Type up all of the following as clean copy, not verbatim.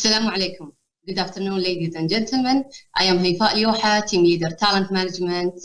Assalamu alaikum. Good afternoon, ladies and gentlemen. I am Haifa Alioha, Team Leader Talent Management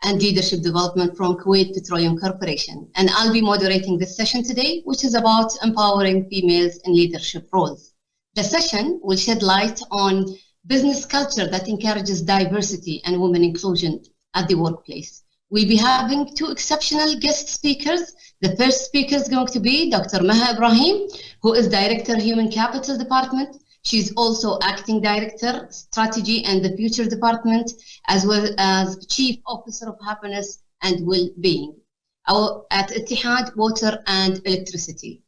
and Leadership Development from Kuwait Petroleum Corporation. And I'll be moderating this session today, which is about empowering females in leadership roles. The session will shed light on business culture that encourages diversity and women inclusion at the workplace. We'll be having two exceptional guest speakers. The first speaker is going to be Dr. Maha Ibrahim, who is Director Human Capital Department. She's also Acting Director, Strategy and the Future Department, as well as Chief Officer of Happiness and Well-Being at Etihad Water and Electricity.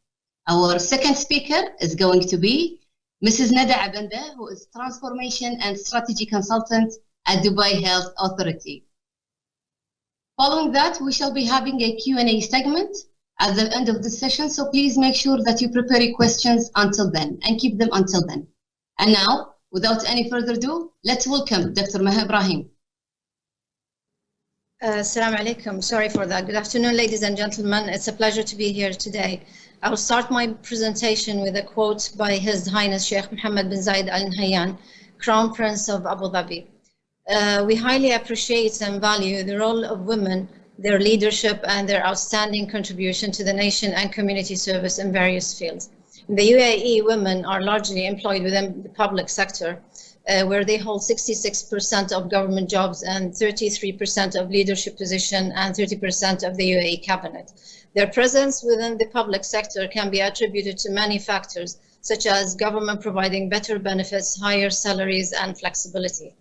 Our second speaker is going to be Mrs. Nada Abanda, who is Transformation and Strategy Consultant at Dubai Health Authority. Following that, we shall be having a Q&A segment at the end of the session, so please make sure that you prepare your questions until then and keep them until then. And now, without any further ado, let's welcome Dr. Maha Ibrahim. Assalamu alaikum. Sorry for that. Good afternoon, ladies and gentlemen. It's a pleasure to be here today. I will start my presentation with a quote by His Highness Sheikh Mohammed bin Zayed Al Nahyan, Crown Prince of Abu Dhabi. We highly appreciate and value the role of women, their leadership, and their outstanding contribution to the nation and community service in various fields. In the UAE, women are largely employed within the public sector, where they hold 66% of government jobs and 33% of leadership position and 30% of the UAE cabinet. Their presence within the public sector can be attributed to many factors, such as government providing better benefits, higher salaries, and flexibility.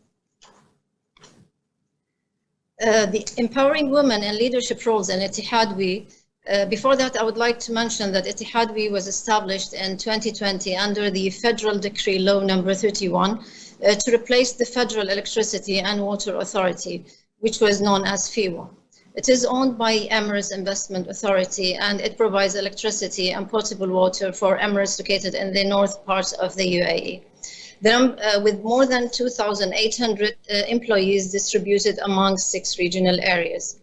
The empowering women in leadership roles in Etihadwi. Before that, I would like to mention that Etihadwi was established in 2020 under the Federal Decree Law number 31 to replace the Federal Electricity and Water Authority, which was known as FEWA. It is owned by Emirates Investment Authority, and it provides electricity and potable water for Emirates located in the north part of the UAE. With more than 2,800 employees distributed among 6 regional areas.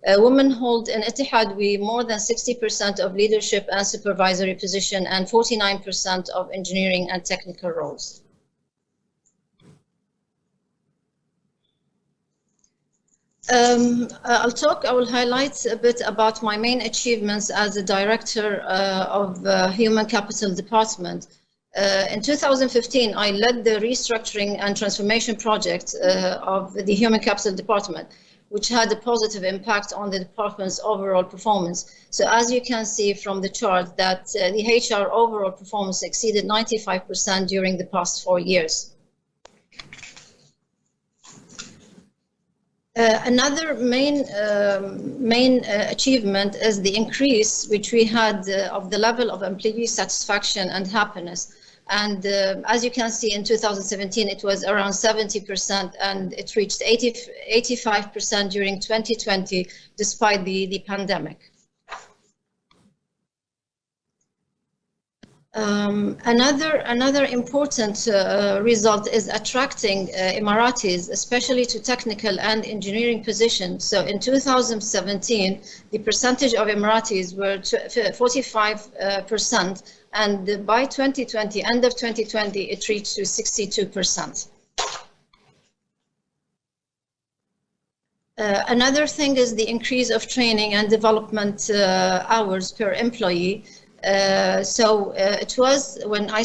Women hold in Etihadwi more than 60% of leadership and supervisory position and 49% of engineering and technical roles. I will highlight a bit about my main achievements as the Director of Human Capital Department. In 2015, I led the restructuring and transformation project of the Human Capital Department, which had a positive impact on the department's overall performance. So as you can see from the chart that the HR overall performance exceeded 95% during the past 4 years. Another main achievement is the increase which we had of the level of employee satisfaction and happiness. And as you can see, in 2017, it was around 70%, and it reached 85% during 2020, despite the pandemic. Another important result is attracting Emiratis, especially to technical and engineering positions. So in 2017, the percentage of Emiratis were 45%, and by 2020, end of 2020, it reached to 62%. Another thing is the increase of training and development hours per employee. It was when I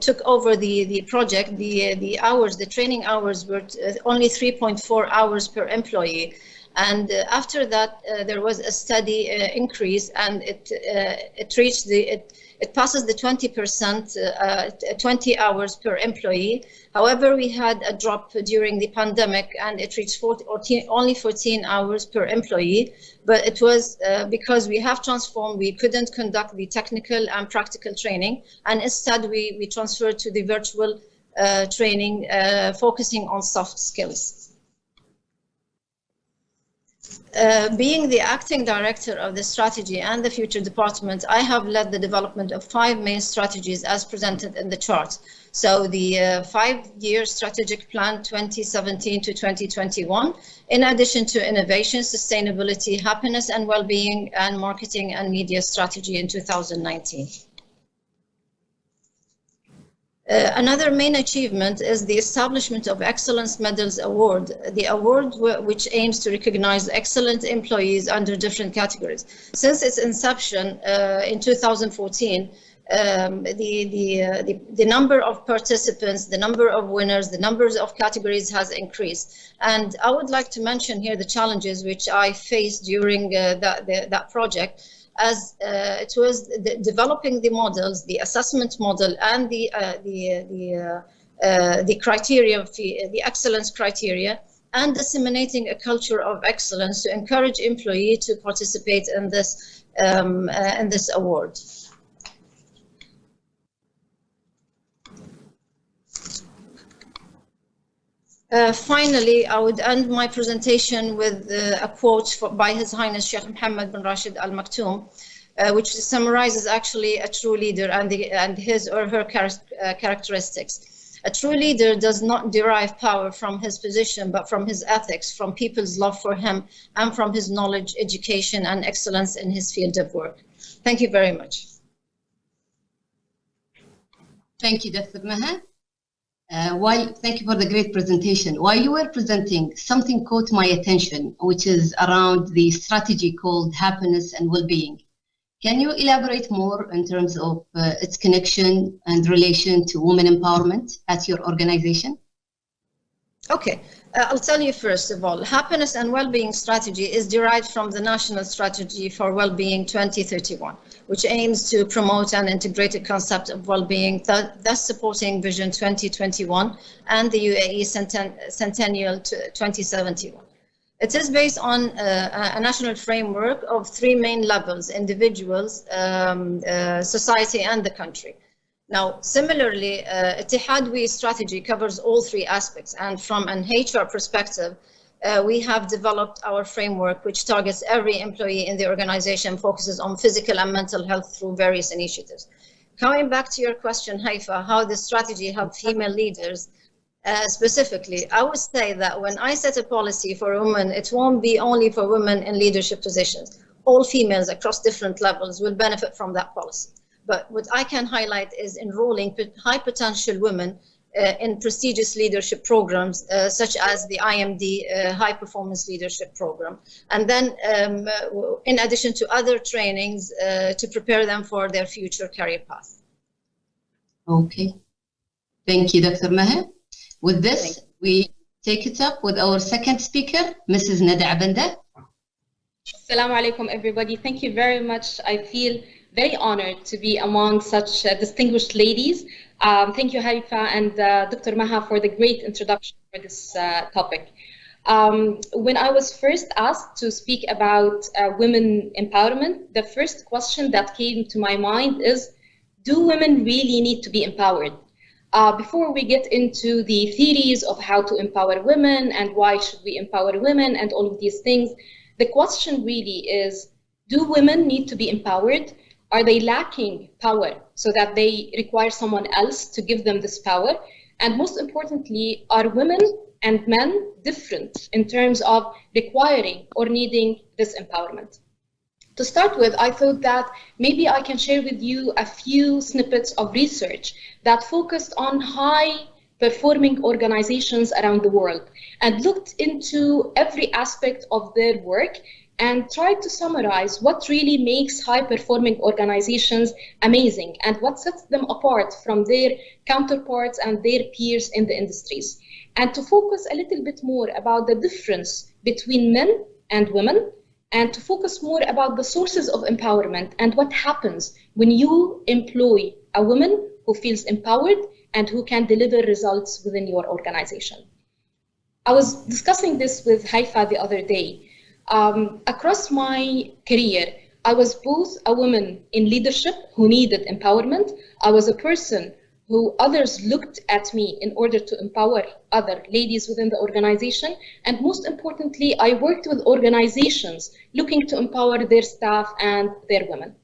took over the project, the training hours were only 3.4 hours per employee. And after that, there was a steady increase, and it passes the 20%, 20 hours per employee. However, we had a drop during the pandemic, and it reached only 14 hours per employee. But it was because we have transformed, we couldn't conduct the technical and practical training, and instead we transferred to the virtual training, focusing on soft skills. Being the acting director of the strategy and the future department, I have led the development of 5 main strategies as presented in the chart. So the 5-year strategic plan 2017 to 2021, in addition to innovation, sustainability, happiness and well-being, and marketing and media strategy in 2019. Another main achievement is the establishment of Excellence Medals Award, the award which aims to recognize excellent employees under different categories. Since its inception in 2014, the number of participants, the number of winners, the numbers of categories has increased. And I would like to mention here the challenges which I faced during that project, as it was developing the models, the assessment model, and the criteria, the excellence criteria, and disseminating a culture of excellence to encourage employees to participate in this award. Finally, I would end my presentation with a quote by His Highness Sheikh Mohammed bin Rashid Al Maktoum, which summarizes actually a true leader and his or her characteristics. A true leader does not derive power from his position, but from his ethics, from people's love for him, and from his knowledge, education, and excellence in his field of work. Thank you very much. Thank you, Dr. Maha. Thank you for the great presentation. While you were presenting, something caught my attention, which is around the strategy called Happiness and Well-Being. Can you elaborate more in terms of its connection and relation to women empowerment at your organization? Okay, I'll tell you first of all, Happiness and Well-Being strategy is derived from the National Strategy for Well-Being 2031, which aims to promote an integrated concept of well-being, thus supporting Vision 2021 and the UAE Centennial 2071. It is based on a national framework of three main levels: individuals, society, and the country. Now, similarly, Ittihad strategy covers all three aspects, and from an HR perspective, we have developed our framework, which targets every employee in the organization, focuses on physical and mental health through various initiatives. Coming back to your question, Haifa, how the strategy helps female leaders, specifically, I would say that when I set a policy for women, it won't be only for women in leadership positions. All females across different levels will benefit from that policy. But what I can highlight is enrolling high potential women in prestigious leadership programs, such as the IMD High Performance Leadership Program. And then in addition to other trainings to prepare them for their future career path. Okay. Thank you, Dr. Maha. With this, we take it up with our second speaker, Mrs. Nada Abanda. Assalamu alaikum, everybody. Thank you very much. I feel very honored to be among such distinguished ladies. Thank you, Haifa and Dr. Maha, for the great introduction for this topic. When I was first asked to speak about women empowerment, the first question that came to my mind is, do women really need to be empowered? Before we get into the theories of how to empower women and why should we empower women and all of these things, the question really is, do women need to be empowered? Are they lacking power so that they require someone else to give them this power? And most importantly, are women and men different in terms of requiring or needing this empowerment? To start with, I thought that maybe I can share with you a few snippets of research that focused on high-performing organizations around the world and looked into every aspect of their work and tried to summarize what really makes high-performing organizations amazing and what sets them apart from their counterparts and their peers in the industries, and to focus a little bit more about the difference between men and women, and to focus more about the sources of empowerment and what happens when you employ a woman who feels empowered and who can deliver results within your organization. I was discussing this with Haifa the other day. Across my career, I was both a woman in leadership who needed empowerment. I was a person who others looked at me in order to empower other ladies within the organization. And most importantly, I worked with organizations looking to empower their staff and their women.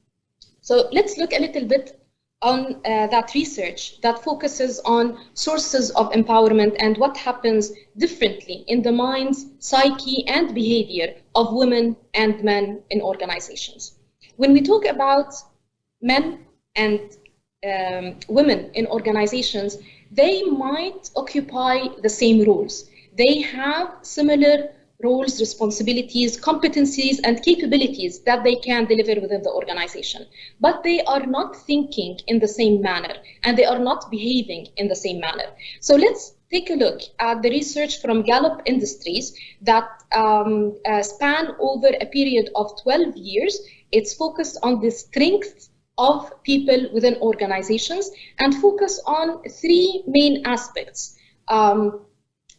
So let's look a little bit on that research that focuses on sources of empowerment and what happens differently in the minds, psyche, and behavior of women and men in organizations. When we talk about men and women in organizations, they might occupy the same roles. They have similar roles, responsibilities, competencies, and capabilities that they can deliver within the organization. But they are not thinking in the same manner, and they are not behaving in the same manner. So let's take a look at the research from Gallup Industries that span over a period of 12 years. It's focused on the strengths of people within organizations and focus on three main aspects of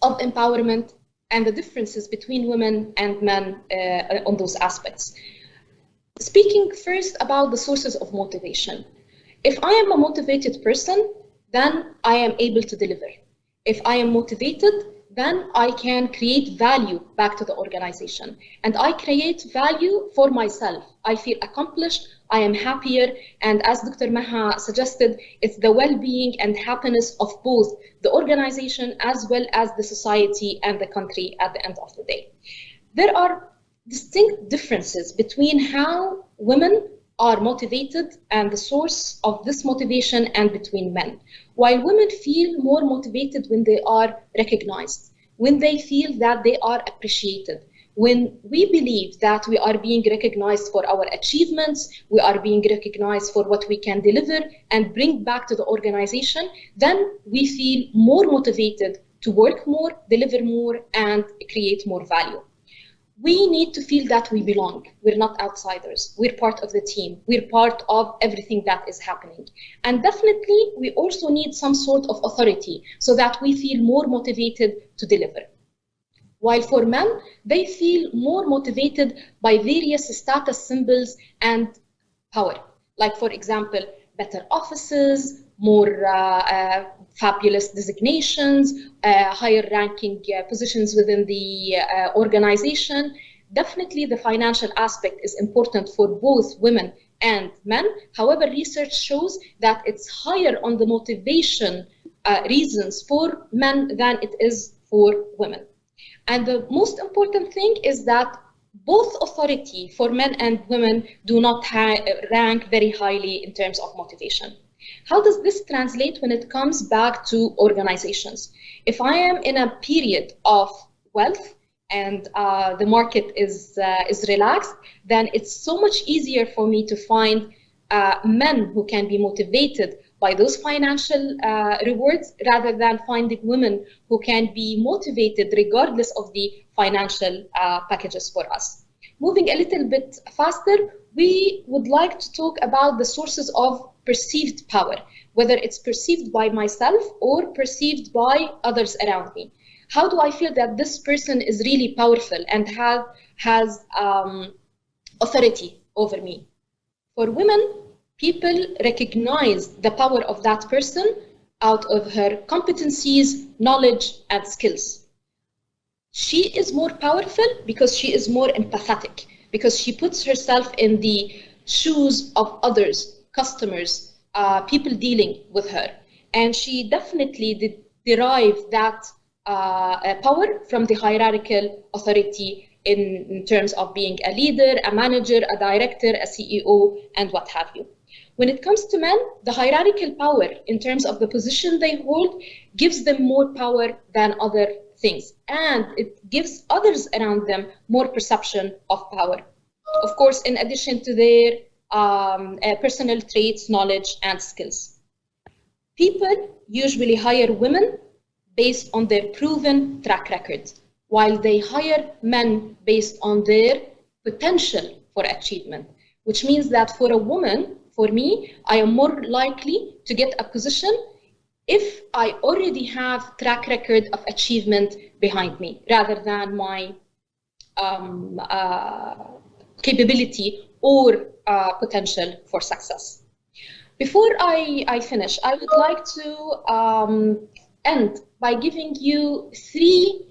empowerment and the differences between women and men on those aspects. Speaking first about the sources of motivation. If I am a motivated person, then I am able to deliver. If I am motivated, then I can create value back to the organization. And I create value for myself. I feel accomplished, I am happier, and as Dr. Maha suggested, it's the well-being and happiness of both the organization as well as the society and the country at the end of the day. There are distinct differences between how women are motivated and the source of this motivation and between men. While women feel more motivated when they are recognized, when they feel that they are appreciated, when we believe that we are being recognized for our achievements, we are being recognized for what we can deliver and bring back to the organization, then we feel more motivated to work more, deliver more, and create more value. We need to feel that we belong. We're not outsiders. We're part of the team. We're part of everything that is happening. And definitely, we also need some sort of authority so that we feel more motivated to deliver. While for men, they feel more motivated by various status symbols and power. Like, for example, better offices, more fabulous designations, higher ranking positions within the organization. Definitely the financial aspect is important for both women and men. However, research shows that it's higher on the motivation reasons for men than it is for women. And the most important thing is that both authority for men and women do not rank very highly in terms of motivation. How does this translate when it comes back to organizations? If I am in a period of wealth and the market is relaxed, then it's so much easier for me to find men who can be motivated by those financial rewards rather than finding women who can be motivated regardless of the financial packages for us. Moving a little bit faster, we would like to talk about the sources of perceived power, whether it's perceived by myself or perceived by others around me. How do I feel that this person is really powerful and has authority over me? For women, people recognize the power of that person out of her competencies, knowledge, and skills. She is more powerful because she is more empathetic, because she puts herself in the shoes of others, customers, people dealing with her. And she definitely derive that power from the hierarchical authority in terms of being a leader, a manager, a director, a CEO, and what have you. When it comes to men, the hierarchical power in terms of the position they hold gives them more power than other things, and it gives others around them more perception of power. Of course, in addition to their personal traits, knowledge, and skills. People usually hire women based on their proven track record, while they hire men based on their potential for achievement, which means that for a woman, for me, I am more likely to get a position if I already have track record of achievement behind me, rather than my capability or potential for success. Before I finish, I would like to end by giving you 3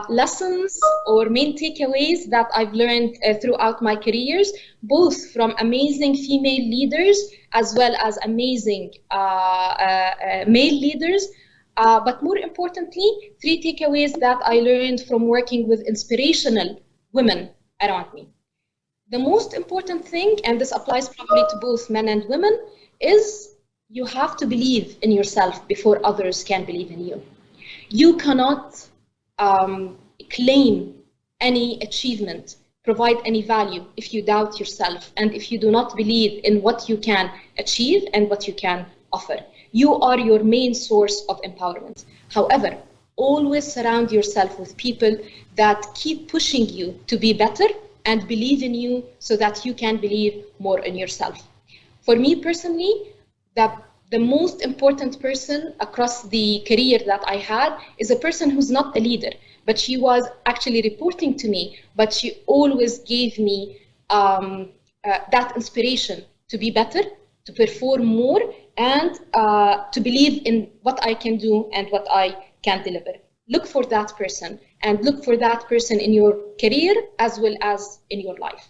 lessons or main takeaways that I've learned throughout my careers, both from amazing female leaders as well as amazing male leaders. But more importantly, 3 takeaways that I learned from working with inspirational women around me. The most important thing, and this applies probably to both men and women, is you have to believe in yourself before others can believe in you. You cannot claim any achievement, provide any value if you doubt yourself and if you do not believe in what you can achieve and what you can offer. You are your main source of empowerment. However, always surround yourself with people that keep pushing you to be better and believe in you so that you can believe more in yourself. For me personally, the most important person across the career that I had is a person who's not a leader, but she was actually reporting to me, but she always gave me that inspiration to be better, to perform more, and to believe in what I can do and what I can deliver. Look for that person, and look for that person in your career as well as in your life.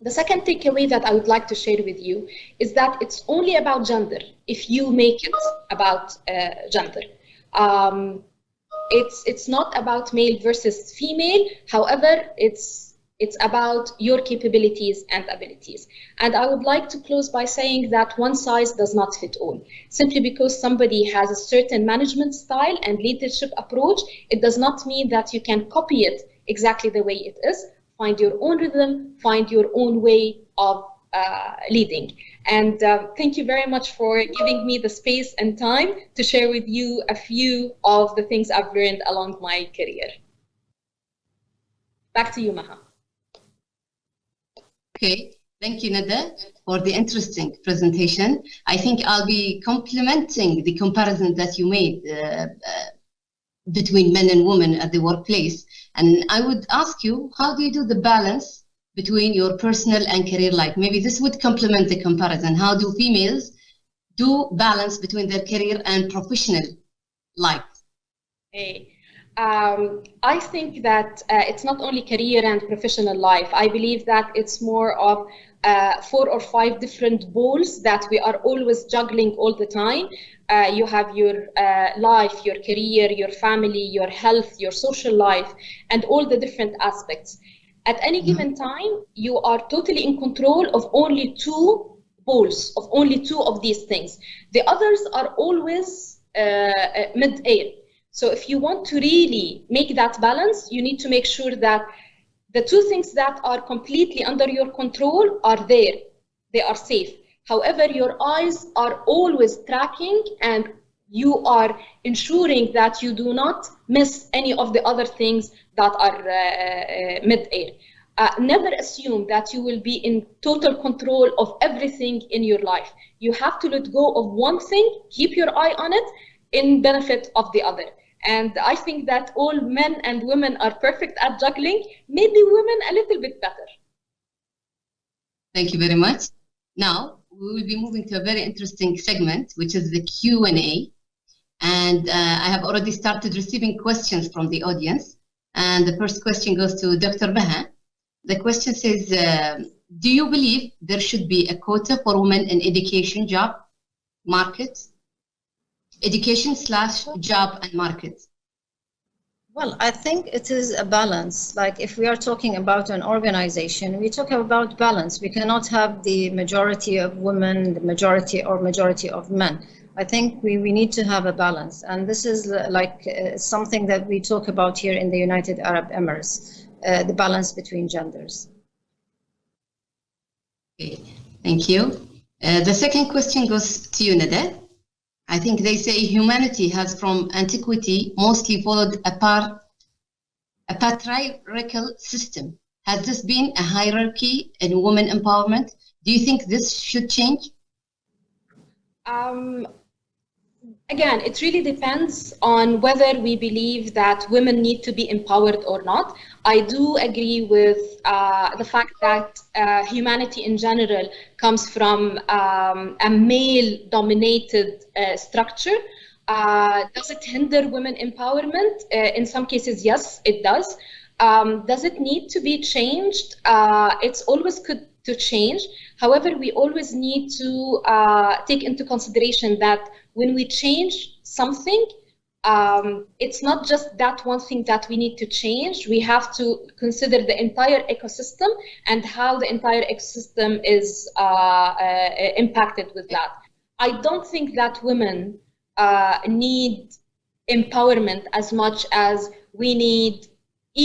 The second takeaway that I would like to share with you is that it's only about gender if you make it about gender. It's not about male versus female. However, it's about your capabilities and abilities. And I would like to close by saying that one size does not fit all. Simply because somebody has a certain management style and leadership approach, it does not mean that you can copy it exactly the way it is. Find your own rhythm, find your own way of leading. And thank you very much for giving me the space and time to share with you a few of the things I've learned along my career. Back to you, Maha. Okay, thank you, Nada, for the interesting presentation. I think I'll be complementing the comparison that you made between men and women at the workplace. And I would ask you, how do you do the balance between your personal and career life? Maybe this would complement the comparison. How do females do balance between their career and professional life? Hey. I think that it's not only career and professional life. I believe that it's more of 4 or 5 different balls that we are always juggling all the time. You have your life, your career, your family, your health, your social life, and all the different aspects. At any given time, you are totally in control of only 2 balls, of only 2 of these things. The others are always mid-air. So if you want to really make that balance, you need to make sure that the 2 things that are completely under your control are there. They are safe. However, your eyes are always tracking and you are ensuring that you do not miss any of the other things that are mid-air. Never assume that you will be in total control of everything in your life. You have to let go of one thing, keep your eye on it in benefit of the other. And I think that all men and women are perfect at juggling, maybe women a little bit better. Thank you very much. Now, we will be moving to a very interesting segment, which is the Q&A. And I have already started receiving questions from the audience. And the first question goes to Dr. Maha. The question says, do you believe there should be a quota for women in education, job, market? Education/job and market? Well, I think it is a balance. Like if we are talking about an organization, we talk about balance. We cannot have the majority of women, the majority of men. I think we need to have a balance. And this is like something that we talk about here in the United Arab Emirates, the balance between genders. Okay, thank you. The second question goes to you, Nada. I think they say humanity has from antiquity mostly followed a patriarchal system. Has this been a hierarchy in women empowerment? Do you think this should change? Again, it really depends on whether we believe that women need to be empowered or not. I do agree with the fact that humanity in general comes from a male-dominated structure. Does it hinder women empowerment? In some cases, yes, it does. Does it need to be changed? It's always good to change. However, we always need to take into consideration that when we change something, it's not just that one thing that we need to change. We have to consider the entire ecosystem and how the entire ecosystem is impacted with that. I don't think that women need empowerment as much as we need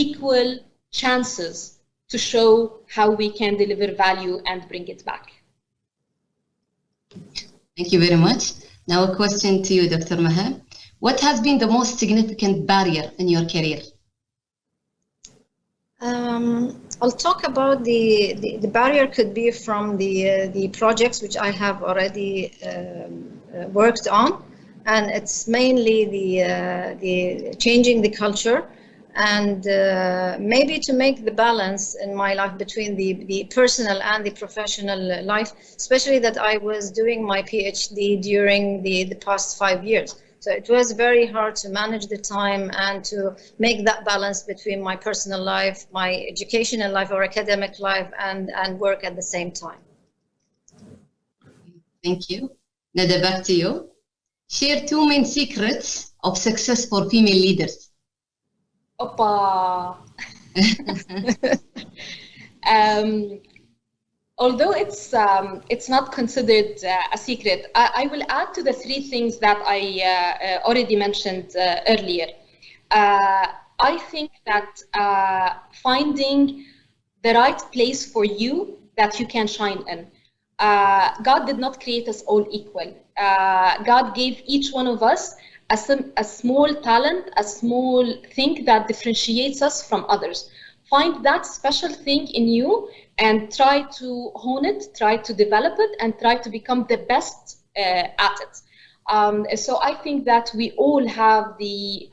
equal chances to show how we can deliver value and bring it back. Thank you very much. Now a question to you, Dr. Maha. What has been the most significant barrier in your career? I'll talk about the barrier could be from the projects which I have already worked on, and it's mainly the changing the culture, and maybe to make the balance in my life between the personal and the professional life, especially that I was doing my PhD during the past 5 years. So it was very hard to manage the time and to make that balance between my personal life, my educational life or academic life, and work at the same time. Thank you. Nada, back to you. Share 2 main secrets of success for female leaders. Oppa. Although it's not considered a secret, I will add to the 3 things that I already mentioned earlier. I think that finding the right place for you that you can shine in. God did not create us all equal. God gave each one of us a small talent, a small thing that differentiates us from others. Find that special thing in you and try to hone it, try to develop it, and try to become the best at it. So I think that we all have the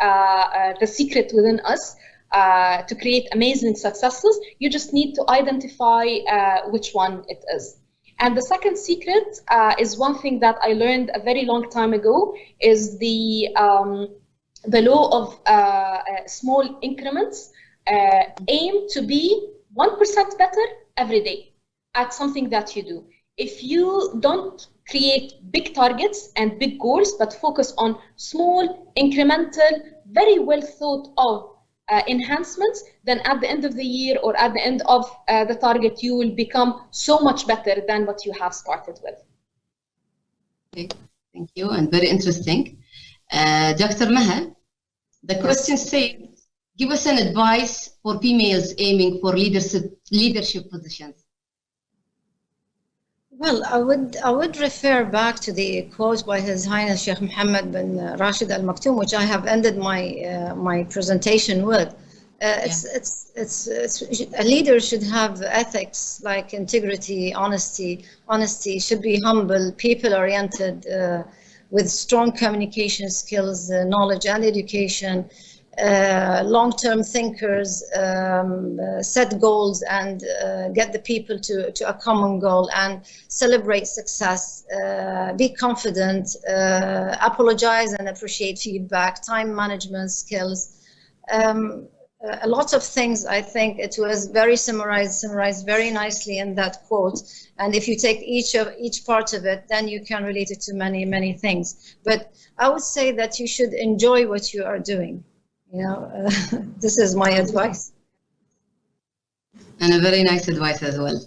secret within us to create amazing successes. You just need to identify which one it is. And the second secret is one thing that I learned a very long time ago, is the law of small increments. Aim to be 1% better every day at something that you do. If you don't create big targets and big goals, but focus on small, incremental, very well thought of enhancements, then at the end of the year or at the end of the target, you will become so much better than what you have started with. Okay, thank you, and very interesting. Dr. Maha, the question says, give us an advice for females aiming for leadership positions. Well, I would refer back to the quote by His Highness Sheikh Mohammed bin Rashid Al Maktoum, which I have ended my presentation with. It's a leader should have ethics like integrity, honesty, should be humble, people-oriented, with strong communication skills, knowledge and education. Long-term thinkers, set goals and get the people to a common goal and celebrate success, be confident, apologize and appreciate feedback, time management skills. A lot of things. I think it was very summarized very nicely in that quote. And if you take each part of it, then you can relate it to many things. But I would say that you should enjoy what you are doing. You know, this is my advice. And a very nice advice as well.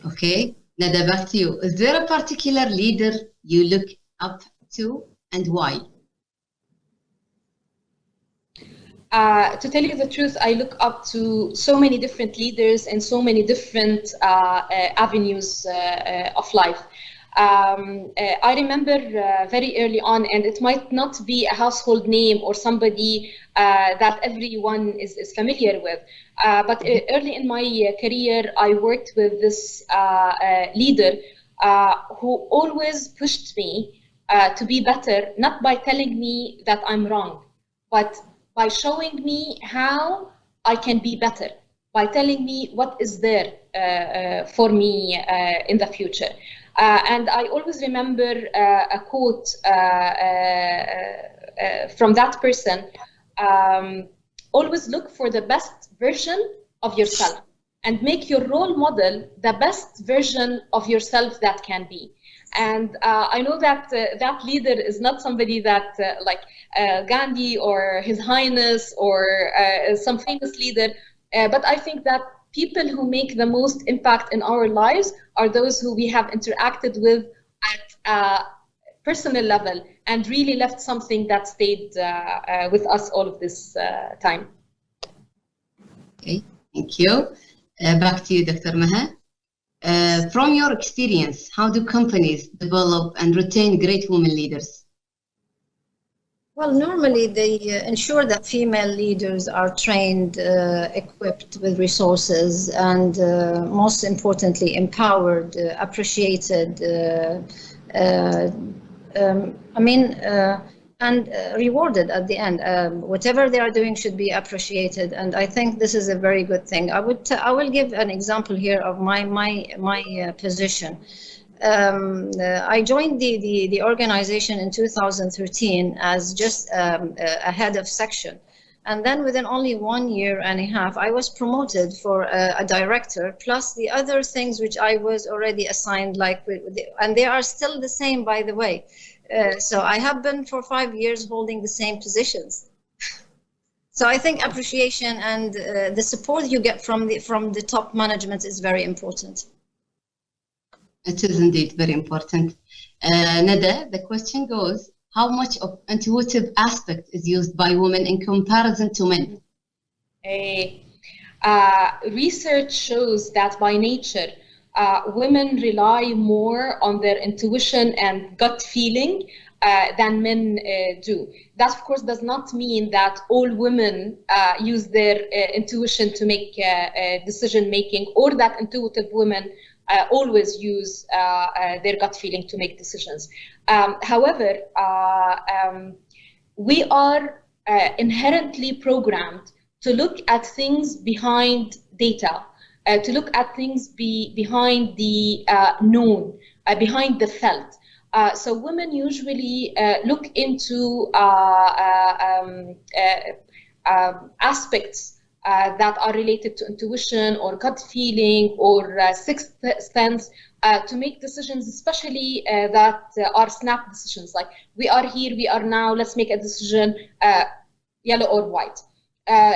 Okay, Nada, back to you. Is there a particular leader you look up to and why? To tell you the truth, I look up to so many different leaders and so many different avenues of life. I remember very early on, and it might not be a household name or somebody that everyone is familiar with, but early in my career, I worked with this leader who always pushed me to be better, not by telling me that I'm wrong, but by showing me how I can be better, by telling me what is there for me in the future. And I always remember a quote from that person, always look for the best version of yourself and make your role model the best version of yourself that can be. And I know that that leader is not somebody that like Gandhi or His Highness or some famous leader, but I think that people who make the most impact in our lives are those who we have interacted with at personal level and really left something that stayed with us all of this time. Okay, thank you. Back to you, Dr. Maha. From your experience, how do companies develop and retain great women leaders? Well, normally they ensure that female leaders are trained, equipped with resources, and most importantly, empowered, appreciated, and rewarded at the end. Whatever they are doing should be appreciated, and I think this is a very good thing. I will give an example here of my position. I joined the organization in 2013 as just a head of section. And then within only 1 year and a half, I was promoted for a director, plus the other things which I was already assigned, and they are still the same, by the way. So I have been for 5 years holding the same positions. So I think appreciation and the support you get from the top management is very important. It is indeed very important. Nada, the question goes, how much of intuitive aspect is used by women in comparison to men? Research shows that by nature, women rely more on their intuition and gut feeling than men do. That, of course, does not mean that all women use their intuition to make decision making, or that intuitive women always use their gut feeling to make decisions. However, we are inherently programmed to look at things behind data, to look at things behind the known, behind the felt. So women usually look into aspects that are related to intuition or gut feeling or sixth sense to make decisions, especially that are snap decisions, like we are here, we are now, let's make a decision, yellow or white.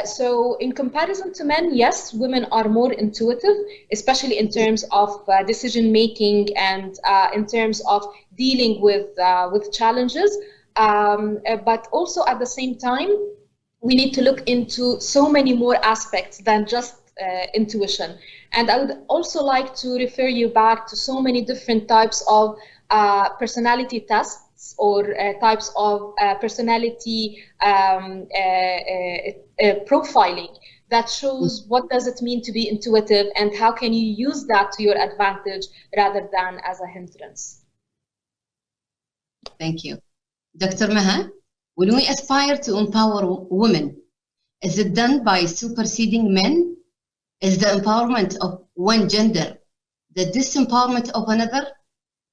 So in comparison to men, yes, women are more intuitive, especially in terms of decision making and in terms of dealing with challenges. But also at the same time, we need to look into so many more aspects than just intuition. And I would also like to refer you back to so many different types of personality tests or types of personality profiling that shows what does it mean to be intuitive and how can you use that to your advantage rather than as a hindrance. Thank you. Dr. Maha, when we aspire to empower women, is it done by superseding men? Is the empowerment of one gender the disempowerment of another?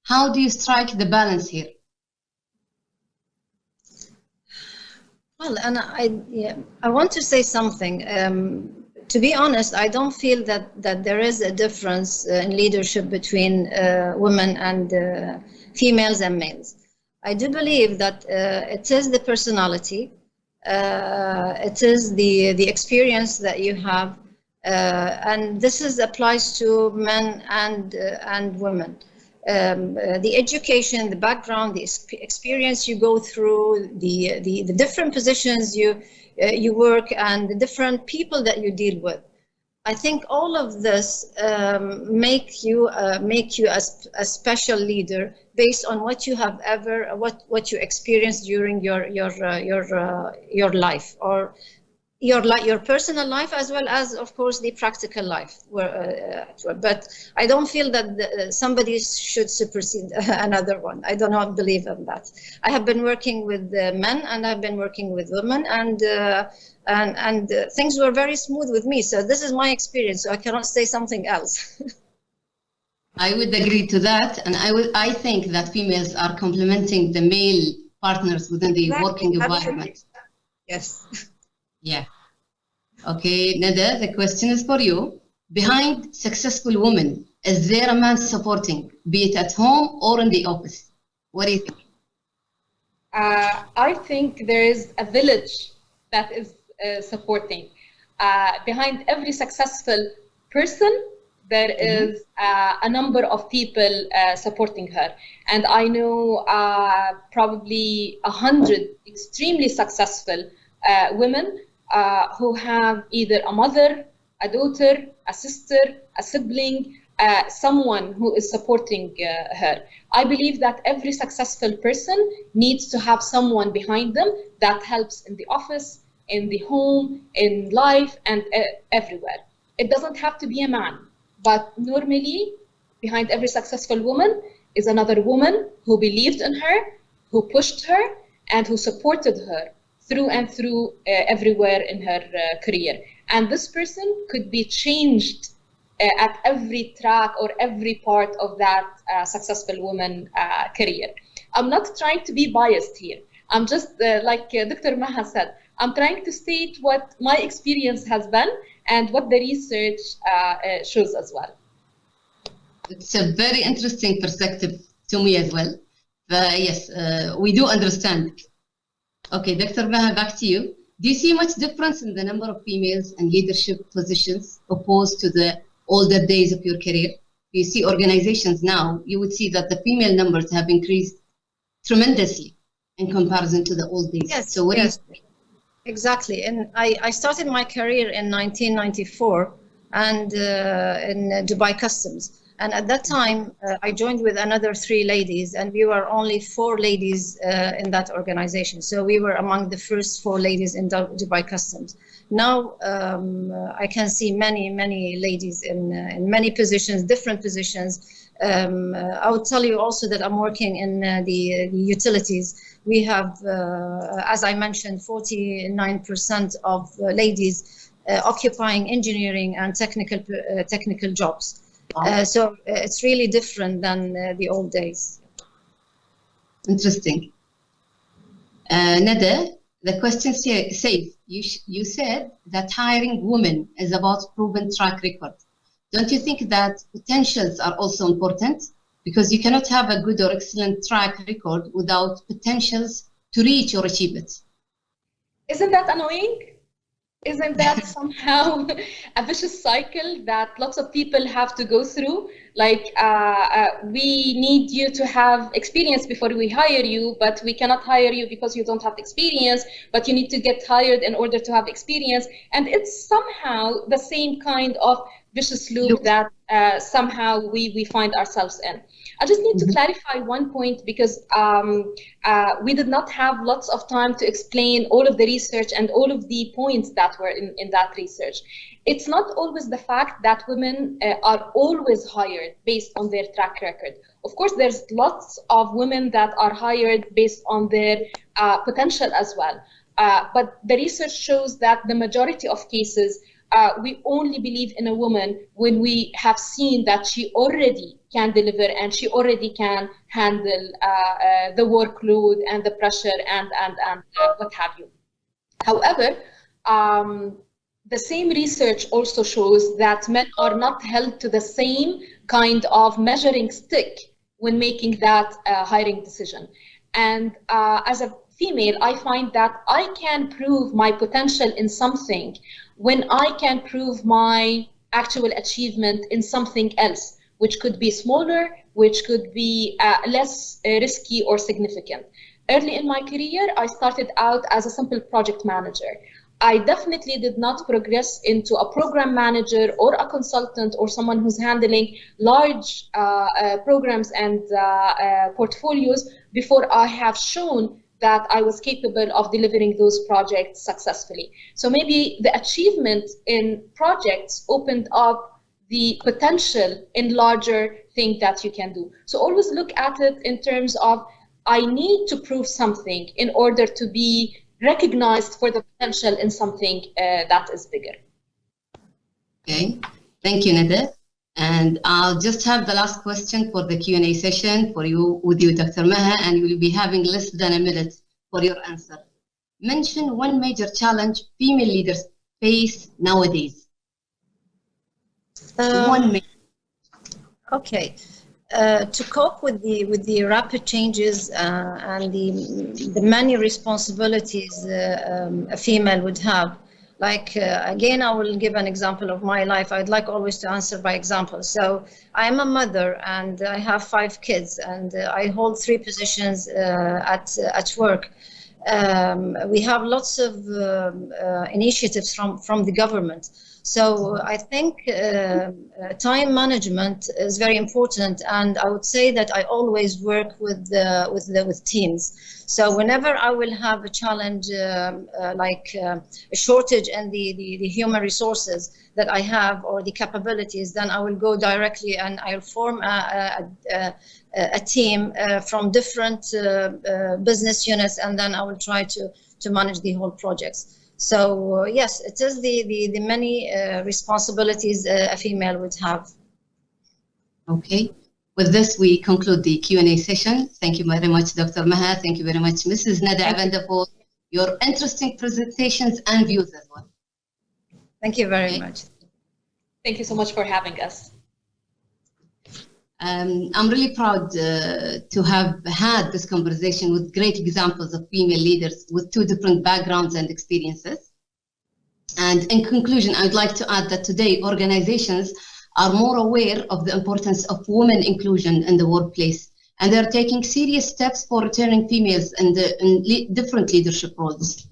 How do you strike the balance here? Well, and I want to say something. To be honest, I don't feel that there is a difference in leadership between women and females and males. I do believe that it is the personality, it is the experience that you have, and this applies to men and women. The education, the background, the experience you go through, the different positions you work, and the different people that you deal with. I think all of this make you a special leader based on what you have what you experienced during your life, or your personal life, as well as, of course, the practical life. But I don't feel that somebody should supersede another one. I do not believe in that. I have been working with men and I've been working with women, and things were very smooth with me. So this is my experience. So I cannot say something else. I would agree to that, and I think that females are complementing the male partners within the working environment. Yes. Yeah. Okay, Nada, the question is for you. Behind successful women, is there a man supporting, be it at home or in the office? What do you think? I think there is a village that is supporting. Behind every successful person, there is a number of people supporting her. And I know probably 100 extremely successful women who have either a mother, a daughter, a sister, a sibling, someone who is supporting her. I believe that every successful person needs to have someone behind them that helps in the office, in the home, in life, and everywhere. It doesn't have to be a man, but normally behind every successful woman is another woman who believed in her, who pushed her, and who supported her through and through everywhere in her career. And this person could be changed at every track or every part of that successful woman career. I'm not trying to be biased here. I'm just, like Dr. Maha said, I'm trying to state what my experience has been and what the research shows as well. It's a very interesting perspective to me as well. Yes, we do understand. Okay, Dr. Maha, back to you. Do you see much difference in the number of females in leadership positions opposed to the older days of your career? Do you see organizations now, you would see that the female numbers have increased tremendously in comparison to the old days. Yes, so what yes, do you... Exactly. And I started my career in 1994 and in Dubai Customs. And at that time, I joined with another 3 ladies, and we were only 4 ladies in that organization. So we were among the first 4 ladies in Dubai Customs. Now I can see many ladies in many positions, different positions. I would tell you also that I'm working in the utilities. We have, as I mentioned, 49% of ladies occupying engineering and technical jobs. So it's really different than the old days. Interesting. Nada, the question says, you said that hiring women is about proven track record. Don't you think that potentials are also important? Because you cannot have a good or excellent track record without potentials to reach or achieve it. Isn't that annoying? Isn't that somehow a vicious cycle that lots of people have to go through? Like, we need you to have experience before we hire you, but we cannot hire you because you don't have experience, but you need to get hired in order to have experience. And it's somehow the same kind of vicious loop that somehow we find ourselves in. I just need to clarify one point, because we did not have lots of time to explain all of the research and all of the points that were in that research. It's not always the fact that women are always hired based on their track record. Of course, there's lots of women that are hired based on their potential as well. But the research shows that the majority of cases, we only believe in a woman when we have seen that she already can deliver and she already can handle the workload and the pressure and what have you. However, the same research also shows that men are not held to the same kind of measuring stick when making that hiring decision. And as a female, I find that I can prove my potential in something when I can prove my actual achievement in something else, which could be smaller, which could be less risky or significant. Early in my career, I started out as a simple project manager. I definitely did not progress into a program manager or a consultant or someone who's handling large programs and portfolios before I have shown that I was capable of delivering those projects successfully. So maybe the achievement in projects opened up the potential in larger thing that you can do. So always look at it in terms of, I need to prove something in order to be recognized for the potential in something that is bigger. Okay, thank you, Nada. And I'll just have the last question for the Q&A session with you, Dr. Maha, and we'll be having less than a minute for your answer. Mention one major challenge female leaders face nowadays. Okay. To cope with the rapid changes and the many responsibilities a female would have, Again, I will give an example of my life. I'd like always to answer by example. So I am a mother and I have 5 kids, and I hold 3 positions at work. We have lots of initiatives from the government. So I think time management is very important, and I would say that I always work with teams. So whenever I will have a challenge, a shortage in the human resources that I have or the capabilities, then I will go directly and I'll form a team from different business units, and then I will try to manage the whole projects. So yes, it is the many responsibilities a female would have. Okay. With this, we conclude the Q&A session. Thank you very much, Dr. Maha. Thank you very much, Mrs. Nada Avenda, for your interesting presentations and views as well. Thank you very much. Thank you so much for having us. I'm really proud to have had this conversation with great examples of female leaders with 2 different backgrounds and experiences. And in conclusion, I'd like to add that today organizations are more aware of the importance of women inclusion in the workplace, and they're taking serious steps for returning females in different leadership roles.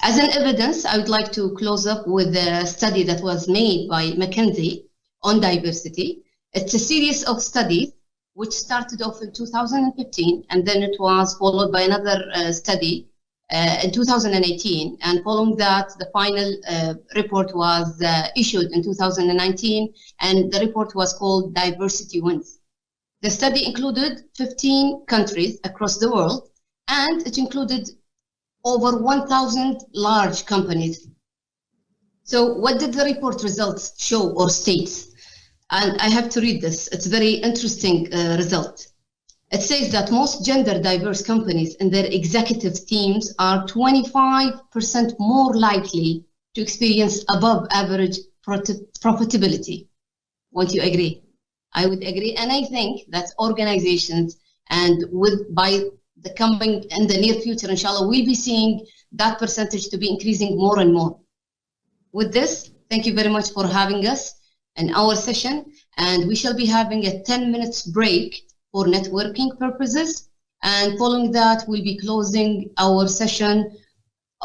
As an evidence, I would like to close up with a study that was made by McKinsey on diversity. It's a series of studies which started off in 2015, and then it was followed by another study in 2018. And following that, the final report was issued in 2019, and the report was called Diversity Wins. The study included 15 countries across the world, and it included over 1,000 large companies. So what did the report results show or state? And I have to read this. It's a very interesting result. It says that most gender diverse companies in their executive teams are 25% more likely to experience above average profitability. Won't you agree? I would agree. And I think that organizations, and by the coming in the near future, inshallah, we'll be seeing that percentage to be increasing more and more. With this, thank you very much for having us in our session, and we shall be having a 10 minutes break for networking purposes, and following that we'll be closing our session,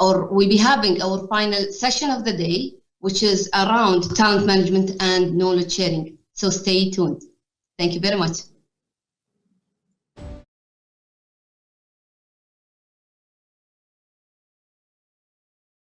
or we'll be having our final session of the day, which is around talent management and knowledge sharing. So stay tuned. Thank you very much.